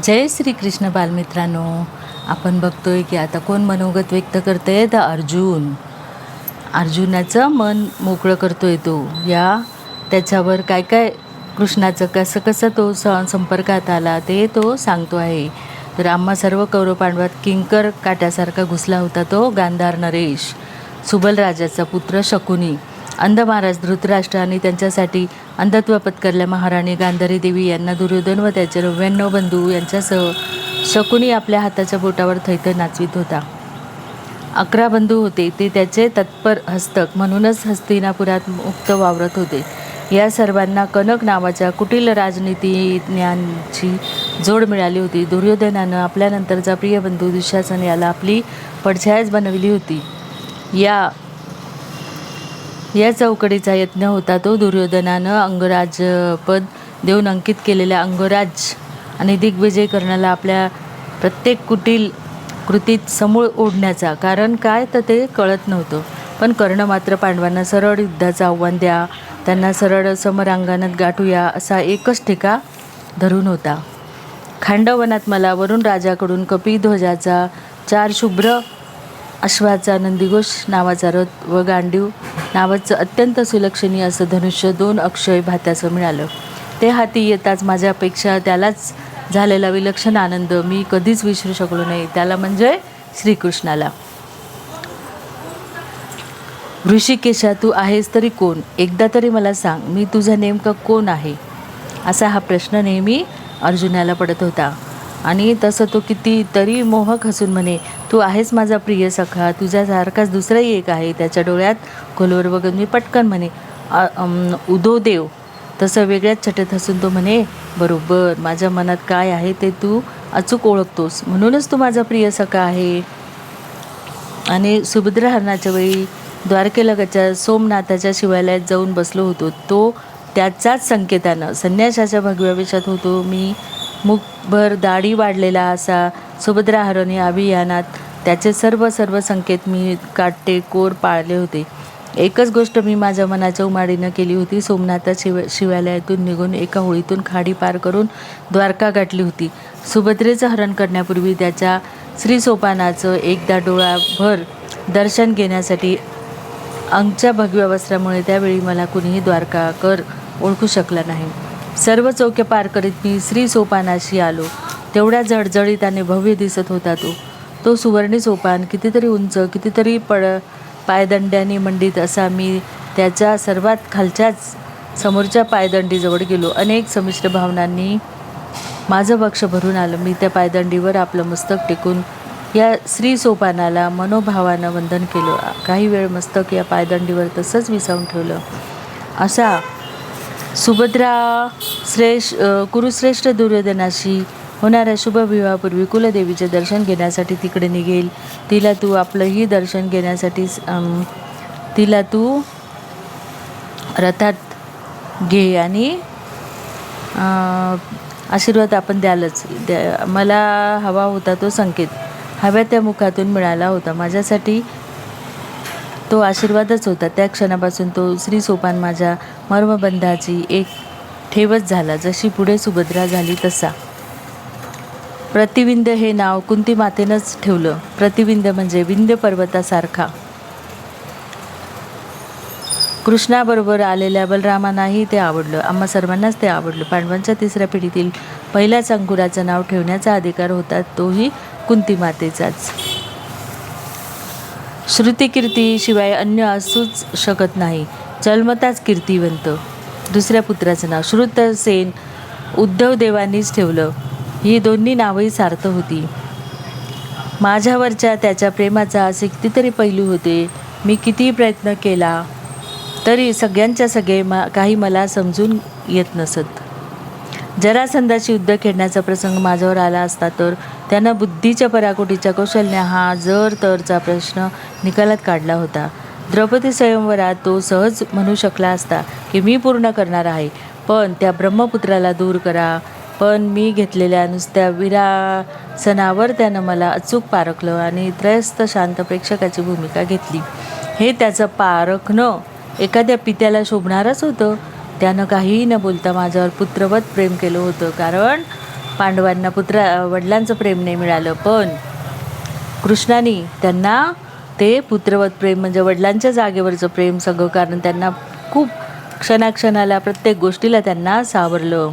जय श्री कृष्ण बालमित्रांनो. आपण बघतोय की आता कोण मनोगत व्यक्त करतंय तर अर्जुनाचं मन मोकळं करतोय तो. त्याच्यावर काय काय कृष्णाचं कसं कसं तो संपर्कात आला ते तो सांगतो आहे. तर आम्हा सर्व कौरव पांडवात किंकर काट्यासारखा घुसला होता तो गांधार नरेश, सुबल राजाचा पुत्र शकुनी, अंध महाराज धृतराष्ट्र आणि त्यांच्यासाठी अंधत्व पत्करल्या महाराणी गांधारी देवी यांना दुर्योधन व त्याचे 99 बंधू यांच्यासह शकुनी आपल्या हाताच्या बोटावर थैथ नाचवित होता. 11 बंधू होते, ते त्याचे तत्पर हस्तक म्हणूनच हस्तिनापुरात मुक्त वावरत होते. या सर्वांना कनक नावाच्या कुटील राजनीतिज्ञांची जोड मिळाली होती. दुर्योधनानं आपल्यानंतरचा प्रिय बंधू दुःशासन याला आपली पडछायाच बनविली होती. या चौकडीचा यत्न होता तो. दुर्योधनानं अंगराजपद देऊन अंकित केलेल्या अंगराज आणि दिग्विजय कर्णाला आपल्या प्रत्येक कुटील कृतीत समूळ ओढण्याचा. कारण काय तर ते कळत नव्हतं. पण कर्ण मात्र पांडवांना सरळ युद्धाचं आव्हान द्या, त्यांना सरळ समरांगणात गाठूया असा एकच ठिका धरून होता. खांडवनात मला वरुण राजाकडून कपिध्वजाचा 4 शुभ्र अश्वाचा नंदिघोष नावाचा रथ व गांडीव नावाचं अत्यंत सुलक्षणीय असं धनुष्य 2 अक्षय भात्याचं मिळालं. ते हाती येताच माझ्यापेक्षा त्यालाच झालेला विलक्षण आनंद मी कधीच विसरू शकलो नाही. त्याला म्हणजे श्रीकृष्णाला. ऋषिकेशा, तू आहेस तरी कोण? एकदा तरी मला सांग, मी तुझा नेमका कोण आहे? असा हा प्रश्न नेहमी अर्जुनाला पडत होता. आणि तसं तो किती तरी मोहक हसून म्हणे, तू आहेस माझा प्रिय सखा, तुझ्यासारखाच दुसराही एक आहे. त्याच्या डोळ्यात खोलवर बघून मी पटकन म्हणे, उदोदेव. तसं वेगळ्याच छटेत हसून तो म्हणे, बरोबर, माझ्या मनात काय आहे ते तू अचूक ओळखतोस, म्हणूनच तू माझा प्रिय सखा आहे. आणि सुभद्रा हरणाच्या वेळी द्वारकेलगतच्या सोमनाथाच्या शिवालयात जाऊन बसलो होतो, तो त्याचाच संकेतानं संन्यासाच्या भगव्या वेशात होतो मी. मुखभर दाढी वाढलेला असा सुभद्राहरण या अभियानात त्याचे सर्व संकेत मी काटेकोर पाळले होते. एकच गोष्ट मी माझ्या मनाच्या उमाडीनं केली होती. सोमनाथ शिवालयातून निघून एका होळीतून खाडी पार करून द्वारका गाठली होती. सुभद्रेचं हरण करण्यापूर्वी त्याच्या श्रीसोपानाचं एकदा डोळाभर दर्शन घेण्यासाठी. अंगच्या भगव्या वस्त्रामुळे त्यावेळी मला कुणीही द्वारकाकर ओळखू शकला नाही. सर्व चौके पार करीत मी श्रीसोपानाशी आलो. तेवढ्या जळजळीत आणि भव्य दिसत होता तो सुवर्णी सोपान. कितीतरी उंच, कितीतरी पायदंड्यांनी मंडित असा. मी त्याच्या सर्वात खालच्याच समोरच्या पायदंडीजवळ गेलो. अनेक संमिश्र भावनांनी माझं बक्ष भरून आलं. मी त्या पायदंडीवर आपलं मस्तक टेकून या श्रीसोपानाला मनोभावानं वंदन केलं. काही वेळ मस्तक या पायदंडीवर तसंच विसावून ठेवलं. असा सुभद्रा कुरुश्रेष्ठ दुर्योधनाशी होणाऱ्या शुभविवाहापूर्वी कुलदेवीचे दर्शन घेण्यासाठी तिकडे निघेल. तिला तू आपलंही दर्शन घेण्यासाठी तिला तू रथात घे आणि आशीर्वाद आपण द्यालच. मला हवा होता तो संकेत हव्या त्या मुखातून मिळाला होता. माझ्यासाठी तो आशीर्वादच होता. त्या क्षणापासून तो श्रीसोपान माझ्या मर्मबंधाची एक ठेवच झाला. जशी पुढे सुभद्रा झाली तसा. प्रतिविंध्य हे नाव कुंती मातेनंच ठेवलं. प्रतिविंध्य म्हणजे विंध्य पर्वतासारखा. कृष्णाबरोबर आलेल्या बलरामांनाही ते आवडलं. आम्हा सर्वांनाच ते आवडलं. पांडवांच्या 3ऱ्या पिढीतील पहिल्याच अंकुराचं नाव ठेवण्याचा अधिकार होता तोही कुंती मातेचाच. श्रुतिकीर्ती शिवाय अन्य असूच शकत नाही. जन्मताच कीर्तिवंत. दुसऱ्या पुत्राचं नाव श्रुतसेन उद्धवदेवांनीच ठेवलं. ही दोन्ही नावही सार्थ होती. माझ्यावरच्या त्याच्या प्रेमाचा असे कितीतरी पैलू होते. मी कितीही प्रयत्न केला तरी सगळ्यांच्या सगळे काही मला समजून येत नसत. जरासंधाशी युद्ध खेळण्याचा प्रसंग माझ्यावर आला असता तर त्यानं बुद्धीच्या पराकोटीच्या कौशल्याने हा जर तरचा प्रश्न निकालात काढला होता. द्रौपदी स्वयंवरात तो सहज म्हणू शकला असता की मी पूर्ण करणार आहे, पण त्या ब्रह्मपुत्राला दूर करा. पण मी घेतलेल्या नुसत्या विरासनावर त्यानं मला अचूक पारखलं आणि त्रयस्थ शांत प्रेक्षकाची भूमिका घेतली. हे त्याचं पारखणं एखाद्या पित्याला शोभणारच होतं. त्यानं काहीही न बोलता माझ्यावर पुत्रवत प्रेम केलं होतं. कारण पांडवांना वडिलांचं प्रेम नाही मिळालं, पण कृष्णाने त्यांना ते पुत्रवत प्रेम म्हणजे वडिलांच्या जागेवरचं प्रेम सगळं, कारण त्यांना खूप क्षणाक्षणाला प्रत्येक गोष्टीला त्यांना सावरलं.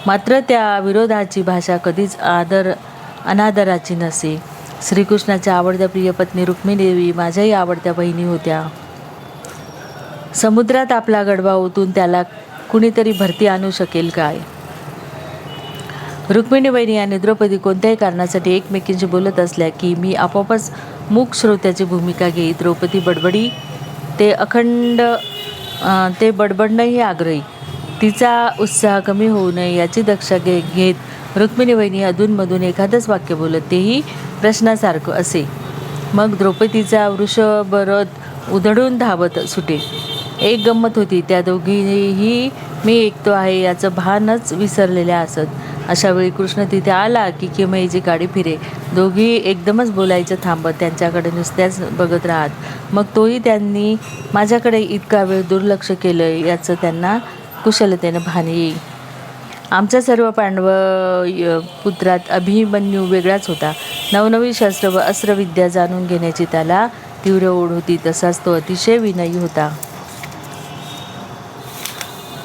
मात्र त्या विरोधाची भाषा कधीच अनादराची नसे. श्रीकृष्णाच्या आवडत्या प्रिय पत्नी रुक्मिणी देवी माझ्याही आवडत्या बहिणी होत्या. समुद्रात आपला गडवा ओतून त्याला कुणीतरी भरती आणू शकेल काय? रुक्मिणी बहिणी आणि द्रौपदी कोणत्याही कारणासाठी एकमेकींशी बोलत असल्या की मी आपोआपच मूक श्रोत्याची भूमिका घेई. द्रौपदी बडबडी ते बडबडणंही आग्रही. तिचा उत्साह कमी होऊ नये याची दक्षा घेत रुक्मिणी वहिनी अधूनमधून एखादंच वाक्य बोलत, तेही प्रश्नासारखं असे. मग द्रौपदीचा वृषभरथ उधळून धावत सुटे. एक गंमत होती, त्या दोघीही मी एकतो आहे याचं भानच विसरलेल्या असत. अशा वेळी कृष्ण तिथे आला की किमयीची गाडी फिरे. दोघी एकदमच बोलायचं थांबत त्यांच्याकडे नुसत्याच बघत राहत. मग तोही त्यांनी माझ्याकडे इतका वेळ दुर्लक्ष केलं याचं त्यांना कुशलतेनं भान येई. आमच्या सर्व पांडव पुत्रात अभिमन्यू वेगळाच होता. नवनवी शस्त्र व अस्त्रविद्या जाणून घेण्याची त्याला तीव्र ओढ होती. तसाच तो अतिशय विनयी होता.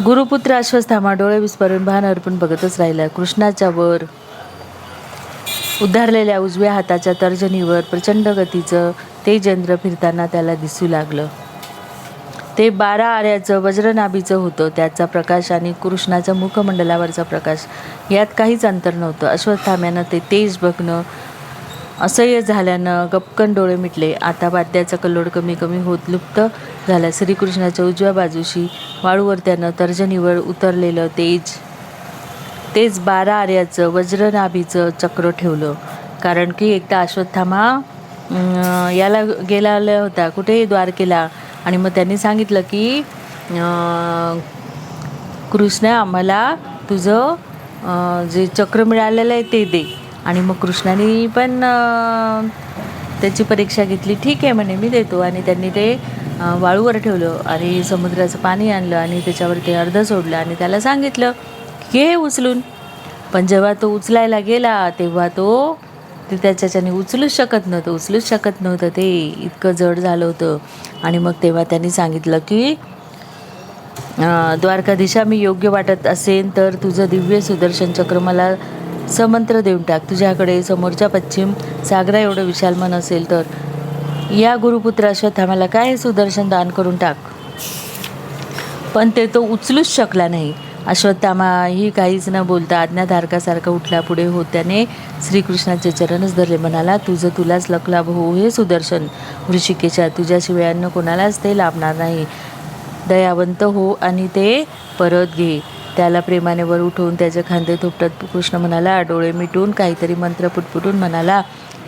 गुरुपुत्र अश्वत्थामा डोळे विस्फारून भान अर्पण बघतच राहिला. कृष्णाच्या वर उद्धारलेल्या उजव्या हाताच्या तर्जनीवर प्रचंड गतीचं तेजेंद्र फिरताना त्याला दिसू लागलं. ते 12 आऱ्याचं वज्रनाभीचं होतं. त्याचा प्रकाश आणि कृष्णाच्या मुखमंडलावरचा प्रकाश यात काहीच अंतर नव्हतं. अश्वत्थाम्यानं ते तेज बघणं असह्य झाल्यानं गपकन डोळे मिटले. आता वाद्याचा कल्लोळ कमी कमी होत लुप्त झाला. श्रीकृष्णाच्या उजव्या बाजूशी वाळूवर त्यानं तर्जनीवर उतरलेलं तेज 12 आऱ्याचं वज्रनाभीचं चक्र ठेवलं. कारण की एकदा अश्वत्थामा याला गेला होता, कुठे, द्वारकेला. आणि मग त्यांनी सांगितलं की कृष्ण आम्हाला तुझं जे चक्र मिळालेलं आहे ते दे. आणि मग कृष्णाने पण त्याची परीक्षा घेतली. ठीक आहे म्हणे, मी देतो. आणि त्यांनी ते वाळूवर ठेवलं आणि समुद्राचं पाणी आणलं आणि त्याच्यावर ते अर्ध सोडलं आणि त्याला सांगितलं की हे उचलून. पण जेव्हा तो उचलायला गेला तेव्हा ते त्याच्याने उचलूच शकत नव्हतं. ते इतकं जड झालं होतं. आणि मग तेव्हा त्यांनी सांगितलं की द्वारकाधीशा, मी योग्य वाटत असेन तर तुझं दिव्य सुदर्शन चक्र मला समंत्र देऊन टाक. तुझ्याकडे समोरच्या पश्चिम सागरा एवढं विशाल मन असेल तर या गुरुपुत्र अश्वत्थामाला काय हे सुदर्शन दान करून टाक. पण ते तो उचलूच शकला नाही. अश्वत्थामाही काहीच न बोलता आज्ञाधारकासारखा उठला. पुढे होत त्याने श्रीकृष्णाचे चरणच धरले. म्हणाला, तुझं लक लाभ हो हे सुदर्शन. ऋषिकेशा, तुझ्याशिवाय अन्न कोणालाच ते लाभणार नाही. दयावंत हो आणि ते परत घे. त्याला प्रेमाने वर उठवून त्याचे खांदे थोपटत कृष्ण म्हणाला, डोळे मिटून काहीतरी मंत्र पुटपुटून म्हणाला,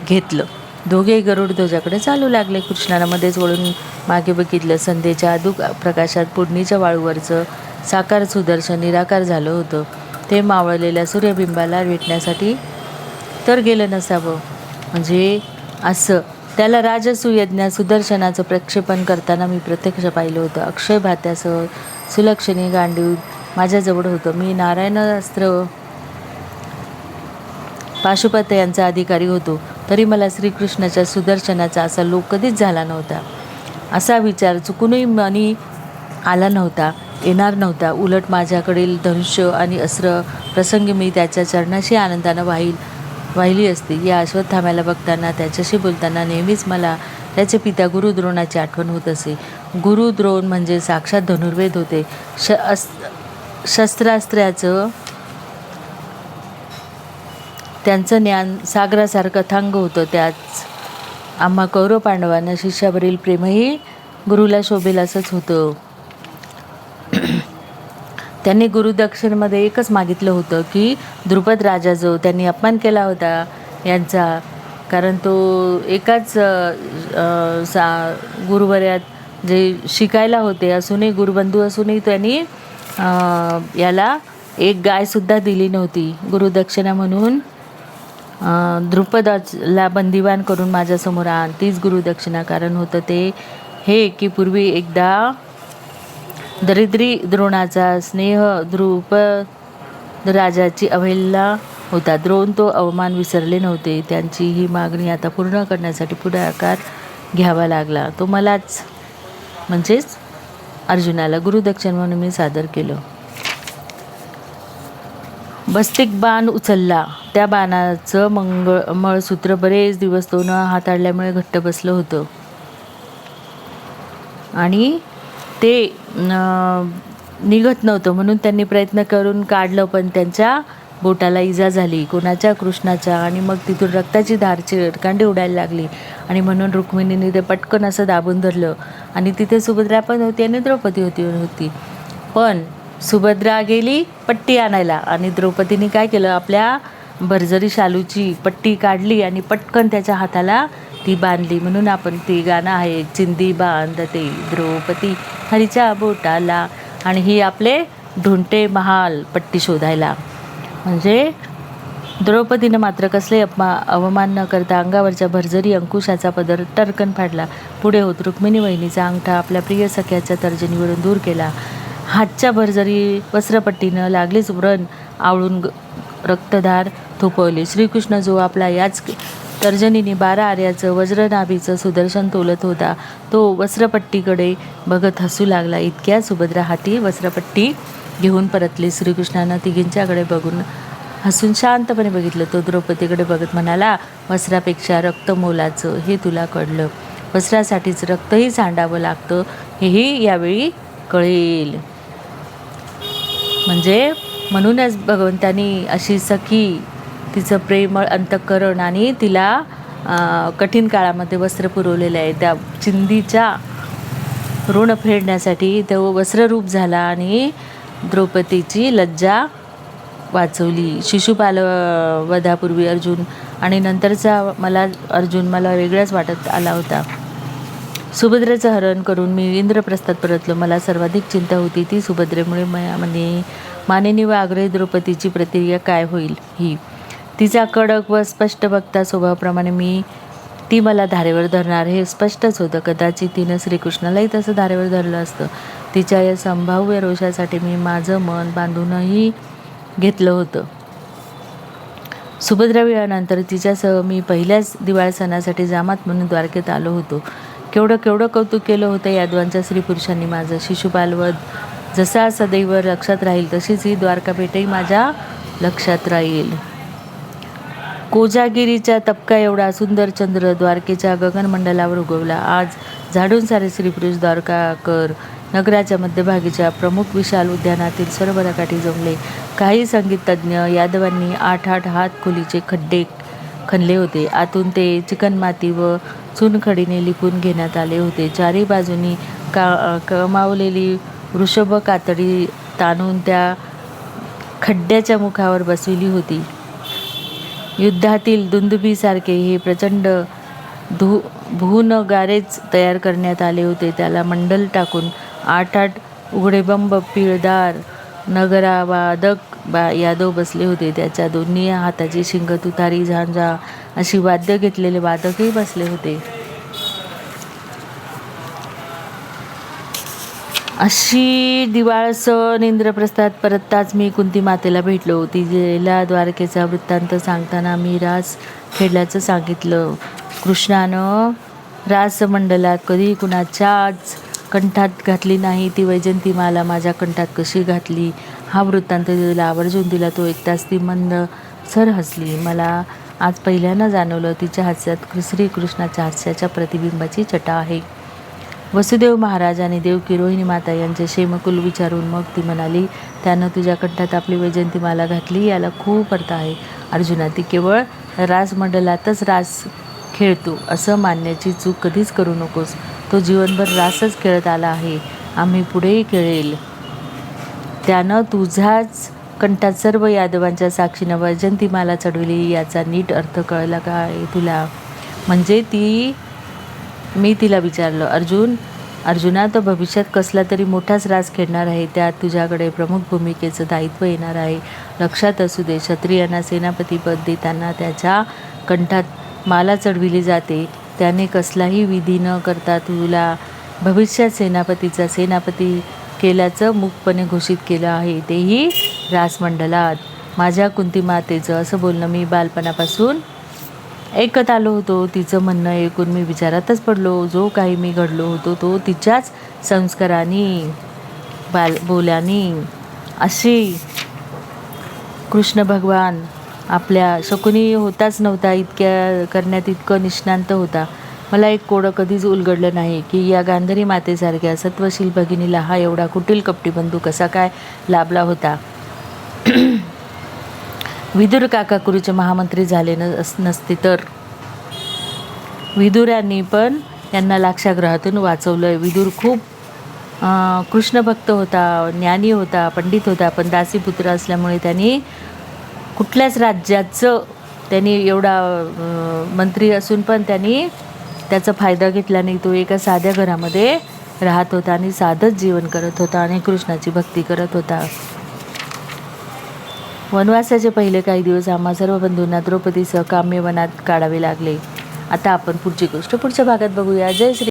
घेतलं. दोघे गरुड ध्वजाकडे चालू लागले. कृष्णाला मध्येच वळून मागे बघितलं. संध्येच्या अदूक प्रकाशात पुडणीच्या वाळूवरचं साकार सुदर्शन निराकार झालं होतं. ते मावळलेल्या सूर्यबिंबाला भेटण्यासाठी तर गेलं नसावं. म्हणजे असं त्याला राजसूयज्ञ सुदर्शनाचं प्रक्षेपण करताना मी प्रत्यक्ष पाहिलं होतं. अक्षय भात्यासह सुलक्षणी गांडीव माझ्याजवळ होतं. मी नारायणास्त्र पाशुपत यांचा अधिकारी होतो, तरी मला श्रीकृष्णाच्या सुदर्शनाचा असा लोक कधीच झाला नव्हता. असा विचार चुकूनही मनी आला नव्हता, येणार नव्हता. उलट माझ्याकडील धनुष्य आणि अस्त्र प्रसंगी मी त्याच्या चरणाशी आनंदानं वाहिली असती. या अश्वत्थाम्याला बघताना, त्याच्याशी बोलताना नेहमीच मला त्याचे पिता गुरुद्रोणाची आठवण होत असे. गुरुद्रोण म्हणजे साक्षात धनुर्वेद होते. शस्त्रास्त्राचं त्यांचं ज्ञान सागरासारखं थांग होतं. त्याच आम्हा कौरव पांडवांना शिष्यावरील प्रेमही गुरुला शोभेल असंच होतं. त्यांनी गुरुदक्षिणेमध्ये एकच मागितलं होतं की द्रुपद राजा जो त्यांनी अपमान केला होता यांचा, कारण तो एकाच गुरुवर्यात जे शिकायला होते असूनही, गुरुबंधू असूनही त्यांनी याला एक गायसुद्धा दिली नव्हती गुरुदक्षिणा म्हणून. द्रुपदाला बंदिवान करून माझ्यासमोर आण, तीच गुरुदक्षिणा. कारण होतं ते हे की पूर्वी एकदा दरिद्री द्रोणाचा स्नेह द्रुपद राजाची अवहेलना होता. द्रोण तो अवमान विसरले नव्हते. त्यांची ही मागणी आता पूर्ण करण्यासाठी पुढाकार घ्यावा लागला. तो मलाच म्हणजेच अर्जुनाला गुरुदक्षिण म्हणून मी सादर केलं. बस्तिक बाण उचलला. त्या बाणाचं मळसूत्र बरेच दिवस तो न हाताळल्यामुळे घट्ट बसलं होतं आणि ते निघत नव्हतं. म्हणून त्यांनी प्रयत्न करून काढलं, पण त्यांच्या बोटाला इजा झाली, कोणाच्या कृष्णाच्या. आणि मग तिथून रक्ताची धार चिरकांडी उडायला लागली. आणि म्हणून रुक्मिणीने ते पटकन असं दाबून धरलं. आणि तिथे सुभद्रा पण होती आणि द्रौपदी होती. पण सुभद्रा गेली पट्टी आणायला आणि द्रौपदीने काय केलं, आपल्या भरजरी शालूची पट्टी काढली आणि पटकन त्याच्या हाताला ती बांधली. म्हणून आपण ती गाणं आहे, चिंदी बांधते द्रौपदी हरीच्या बोटाला. आणि ही आपले ढोंटे महाल पट्टी शोधायला. म्हणजे द्रौपदीनं मात्र कसले अवमान न करता अंगावरच्या भरजरी अंकुशाचा पदर टरकन फाडला. पुढे होत रुक्मिणी वहिनीचा अंगठा आपल्या प्रिय सख्याच्या तर्जनीवरून दूर केला. हातच्या भरजरी वस्त्रपट्टीनं लागलीच व्रण आवळून रक्तधार थोपवले. श्रीकृष्ण जो आपला याच तर्जनीने 12 आऱ्याचं वज्रनाभीचं सुदर्शन तोलत होता, तो वस्त्रपट्टीकडे बघत हसू लागला. इतक्या सुभद्रा हाती वस्त्रपट्टी घेऊन परतली. श्रीकृष्णानं तिघींच्याकडे बघून हसून शांतपणे बघितलं. तो द्रौपदीकडे बघत म्हणाला, वस्त्रापेक्षा रक्त मोलाचं हे तुला कळलं. वस्त्रासाठीच रक्तही सांडावं लागतं हेही यावेळी कळेल. म्हणजे म्हणूनच भगवंतानी अशी सखी, तिचं प्रेमळ अंतःकरण आणि तिला कठीण काळामध्ये वस्त्र पुरवलेलं आहे. त्या चिंदीच्या ऋण फेडण्यासाठी तो वस्त्ररूप झाला आणि द्रौपदीची लज्जा वाचवली. शिशुपाल वधापूर्वी अर्जुन आणि नंतरचा अर्जुन मला वेगळाच वाटत आला होता. सुभद्रेचं हरण करून मी इंद्रप्रस्थात परतलो. मला सर्वाधिक चिंता होती ती सुभद्रेमुळे मानिनी व आग्रही द्रौपदीची प्रतिक्रिया काय होईल ही. तिचा कडक व स्पष्ट वक्ता स्वभावाप्रमाणे ती मला धारेवर धरणार हे स्पष्टच होतं. कदाचित तिनं श्रीकृष्णालाही तसं धारेवर धरलं असतं. तिच्या या संभाव्य रोषासाठी मी माझं मन बांधूनही घेतलं होतं. सुभद्रा विवाहानंतर तिच्यासह मी पहिल्याच दिवाळी सणासाठी जामात म्हणून द्वारकेत आलो होतो. केवढं कौतुक केलं होतं यादवांच्या स्त्रीपुरुषांनी माझं. शिशुपालवध जसा सदैव लक्षात राहील तशीच ही द्वारकापेठही माझ्या लक्षात राहील. कोजागिरीच्या तपका एवढा सुंदर चंद्र द्वारकेच्या गगनमंडलावर उगवला. आज झाडून सारे स्त्रीपुरुष द्वारकाकर नगराच्या मध्यभागीच्या प्रमुख विशाल उद्यानातील सरोवरा काठी जमले. काही संगीतज्ञ यादवांनी 8 हात खोलीचे खड्डे खणले होते. आतून ते चिकणमाती व चुनखडीने लिपून घेण्यात आले होते. चारी बाजूनी कमावलेली वृषभ कातडी ताणून त्या खड्ड्याच्या मुखावर बसविली होती. युद्धातील दुंदुभीसारखे हे प्रचंड भूनगारेच तयार करण्यात आले होते. त्याला मंडल टाकून 8 उघडे बंब पिळदार नगरावादक यादव बसले होते. त्याच्या दोन्ही हाताची शिंग, तुतारी, झांजा अशी वाद्य घेतलेले वादकही बसले होते. अशी दिवाळ सण इंद्रप्रस्थात परतताच मी कुंती मातेला भेटलो. तिला द्वारकेचा वृत्तांत सांगताना मी रास खेळल्याचं सांगितलं. कृष्णानं रासमंडलात कधी कुणाच्याच कंठात घातली नाही. ती वैजयंतीमाला माझ्या कंठात कशी घातली हा वृत्तांत तिला आवर्जून दिला. तो एकतास ती मंद सर हसली. मला आज पहिल्यांदा जाणवलं तिच्या हास्यात श्रीकृष्णाच्या हास्याच्या प्रतिबिंबाची छटा आहे. वसुदेव महाराज आणि देवकी रोहिणी माता यांचे क्षेमकुल विचारून मग ती म्हणाली, त्यानं तुझ्या कंठात आपली वैजयंतीमाला घातली याला खूप अर्थ आहे. अर्जुना, ती केवळ रासमंडलातच रास खेळतो असं मानण्याची चूक कधीच करू नकोस. तो जीवनभर रासच खेळत आला आहे. आम्ही पुढेही खेळेल. त्यानं तुझ्याच कंठात सर्व यादवांच्या साक्षीनं वैजयंतीमाला चढवली याचा नीट अर्थ कळला काय तुला? म्हणजे मी तिला विचारलं, अर्जुना, तो भविष्यात कसला तरी मोठाच रास खेळणार आहे. त्यात तुझ्याकडे प्रमुख भूमिकेचं दायित्व येणार आहे. लक्षात असू दे, क्षत्रियांना सेनापतीपद देताना त्याच्या कंठात माला चढविली जाते. त्याने कसलाही विधी न करता तुला भविष्यात सेनापती केल्याचं मूकपणे घोषित केलं आहे, तेही रासमंडलात. माझ्या कुंती मातेचं असं बोलणं मी बालपणापासून ऐकत आलो होतो. तिचं म्हणणं ऐकून मी विचारातच पडलो. जो काही मी घडलो होतो तो तिच्याच संस्काराने बोल्यानी अशी कृष्ण भगवान आपल्या शकुनी होताच नव्हता, इतक्या करण्यात इतकं निष्णांत होता. मला एक कोडं कधीच उलगडलं नाही की या गांधारी मातेसारख्या सत्वशील भगिनीला हा एवढा कुटील कपटी बंधू कसा काय लाभला होता. विदुर काका कुरुचे महामंत्री झाले नसते तर विदुरांनी पण यांना लाक्षागृहातून वाचवलं. विदुर खूप कृष्णभक्त होता, ज्ञानी होता, पंडित होता, पण दासीपुत्र असल्यामुळे त्यांनी कुठल्याच राज्याचं एवढा मंत्री असून पण त्यांनी त्याचा फायदा घेतला नाही. तो एका साध्या घरामध्ये राहत होता आणि साधंच जीवन करत होता आणि कृष्णाची भक्ती करत होता. वनवासाचे पहिले काही दिवस आम्हा सर्व बंधूंना द्रौपदीसह काम्य वनात काढावे लागले. आता आपण पुढची गोष्ट पुढच्या भागात बघूया. जय श्री